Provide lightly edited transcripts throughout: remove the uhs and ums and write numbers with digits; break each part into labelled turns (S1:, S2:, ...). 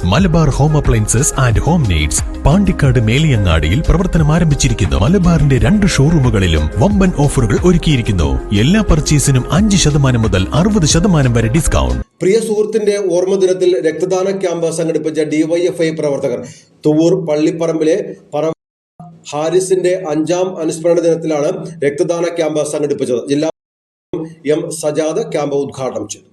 S1: Malabar home appliances and home needs Pandikkad മേലിയങ്ങാടിയിൽ പ്രവർത്തനം ആരംഭിച്ചിരിക്കുന്നു. മലബാറിന്റെ 2 ഷോറൂമുകളിലും വമ്പൻ ഓഫറുകൾ ഒരുക്കിയിരിക്കുന്നു. എല്ലാ പർച്ചേസിനും 5% മുതൽ 60% വരെ ഡിസ്കൗണ്ട്.
S2: പ്രിയ സുഹൃത്തിന്റെ ഓർമ്മ ദിനത്തിൽ രക്തദാന ക്യാമ്പ് സംഘടിപ്പിച്ച ഡിവൈഎഫ്ഐ പ്രവർത്തകർ തുവൂർ പള്ളിപ്പറമ്പിലെ ഹാരിസിന്റെ 5ാം അനുസ്മരണ ദിനത്തിലാണ് രക്തദാന ക്യാമ്പ് സംഘടിപ്പിച്ചത്. ജില്ലാ എം സജാദ് ക്യാമ്പ് ഉദ്ഘാടനം ചെയ്തു.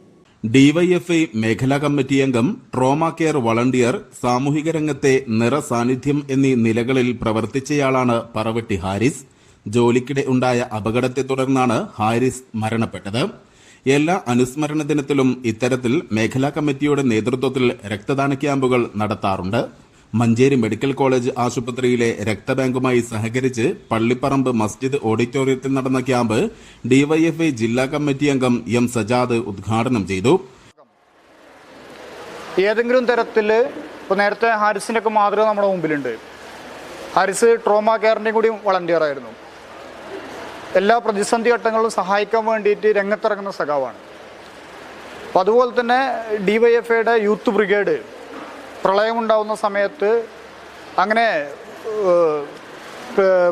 S3: ഡിവൈഎഫ്ഐ മേഖലാ കമ്മിറ്റി അംഗം, ട്രോമ കെയർ വളണ്ടിയർ, സാമൂഹിക രംഗത്തെ നിറസാന്നിധ്യം എന്നീ നിലകളിൽ പ്രവർത്തിച്ചയാളാണ് പറവട്ടി ഹാരിസ്. ജോലിക്കിടെ ഉണ്ടായ അപകടത്തെ തുടർന്നാണ് ഹാരിസ് മരണപ്പെട്ടത്. എല്ലാ അനുസ്മരണ ദിനത്തിലും ഇത്തരത്തിൽ മേഖലാ കമ്മിറ്റിയുടെ നേതൃത്വത്തിൽ രക്തദാന ക്യാമ്പുകൾ നടത്താറുണ്ട്. മഞ്ചേരി മെഡിക്കൽ കോളേജ് ആശുപത്രിയിലെ രക്തബാങ്കുമായി സഹകരിച്ച് പള്ളിപ്പറമ്പ് മസ്ജിദ് ഓഡിറ്റോറിയത്തിൽ നടന്ന ക്യാമ്പ് ഡിവൈഎഫ്ഐ ജില്ലാ കമ്മിറ്റി അംഗം എം സജാദ് ഉദ്ഘാടനം ചെയ്തു.
S4: ഏതെങ്കിലും തരത്തിൽ ഇപ്പോൾ നേരത്തെ ഹാരിസിൻ്റെ ഒക്കെ മാതൃക നമ്മുടെ മുമ്പിലുണ്ട്. ഹാരിസ് ട്രോമ കെയറിൻ്റെയും കൂടി വളണ്ടിയർ ആയിരുന്നു. എല്ലാ പ്രതിസന്ധി ഘട്ടങ്ങളിലും സഹായിക്കാൻ വേണ്ടിയിട്ട് രംഗത്തിറങ്ങുന്ന സഖാവാണ്. അപ്പോൾ അതുപോലെ തന്നെ ഡിവൈഎഫ്ഐയുടെ യൂത്ത് ബ്രിഗേഡ് പ്രളയമുണ്ടാകുന്ന സമയത്ത്, അങ്ങനെ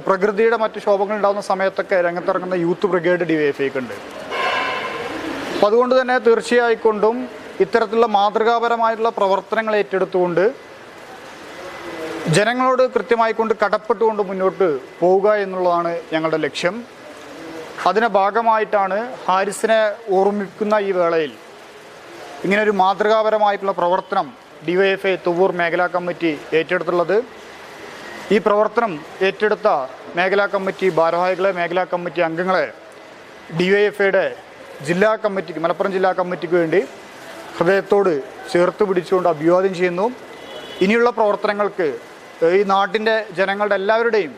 S4: പ്രകൃതിയുടെ മറ്റ് ക്ഷോഭങ്ങൾ ഉണ്ടാകുന്ന സമയത്തൊക്കെ രംഗത്തിറങ്ങുന്ന യൂത്ത് ബ്രിഗേഡ് ഡിവൈഎഫ്ഐക്ക് ഉണ്ട്. അപ്പോൾ അതുകൊണ്ട് തന്നെ തീർച്ചയായിക്കൊണ്ടും ഇത്തരത്തിലുള്ള മാതൃകാപരമായിട്ടുള്ള പ്രവർത്തനങ്ങൾ ഏറ്റെടുത്തുകൊണ്ട് ജനങ്ങളോട് കൃത്യമായിക്കൊണ്ട് കടപ്പെട്ടുകൊണ്ട് മുന്നോട്ട് പോവുക എന്നുള്ളതാണ് ഞങ്ങളുടെ ലക്ഷ്യം. അതിൻ്റെ ഭാഗമായിട്ടാണ് ഹാരിസിനെ ഓർമ്മിക്കുന്ന ഈ വേളയിൽ ഇങ്ങനൊരു മാതൃകാപരമായിട്ടുള്ള പ്രവർത്തനം ഡിവൈഎഫ്ഐ തുവൂർ മേഖലാ കമ്മിറ്റി ഏറ്റെടുത്തുള്ളത്. ഈ പ്രവർത്തനം ഏറ്റെടുത്ത മേഖലാ കമ്മിറ്റി ഭാരവാഹികളെ, മേഖലാ കമ്മിറ്റി അംഗങ്ങളെ ഡിവൈഎഫ്ഐയുടെ ജില്ലാ കമ്മിറ്റിക്ക്, മലപ്പുറം ജില്ലാ കമ്മിറ്റിക്ക് വേണ്ടി ഹൃദയത്തോട് ചേർത്ത് പിടിച്ചുകൊണ്ട് അഭിവാദ്യം ചെയ്യുന്നു. ഇനിയുള്ള പ്രവർത്തനങ്ങൾക്ക് ഈ നാട്ടിൻ്റെ ജനങ്ങളുടെ എല്ലാവരുടെയും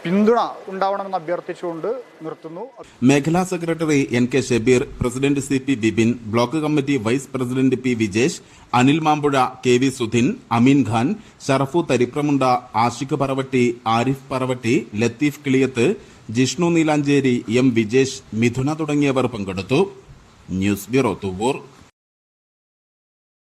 S4: പിന്തുണ ഉണ്ടാവണമെന്ന് അഭ്യർത്ഥിച്ചുകൊണ്ട് നിർത്തുന്നു.
S3: മേഖലാ secretary N K Shabeer, president C P Bibin, block committee vice president P Vijesh, Anil Mambuzha, K V Sudhin, Ameen Khan, Sharafu Tharipramunda, Ashiq Paravatti, Arif Paravatti, Latheef Kiliyath, Jishnu Neelancheri, M Vijesh, Mithuna തുടങ്ങിയവർ പങ്കെടുത്തു. News bureau Thuvur.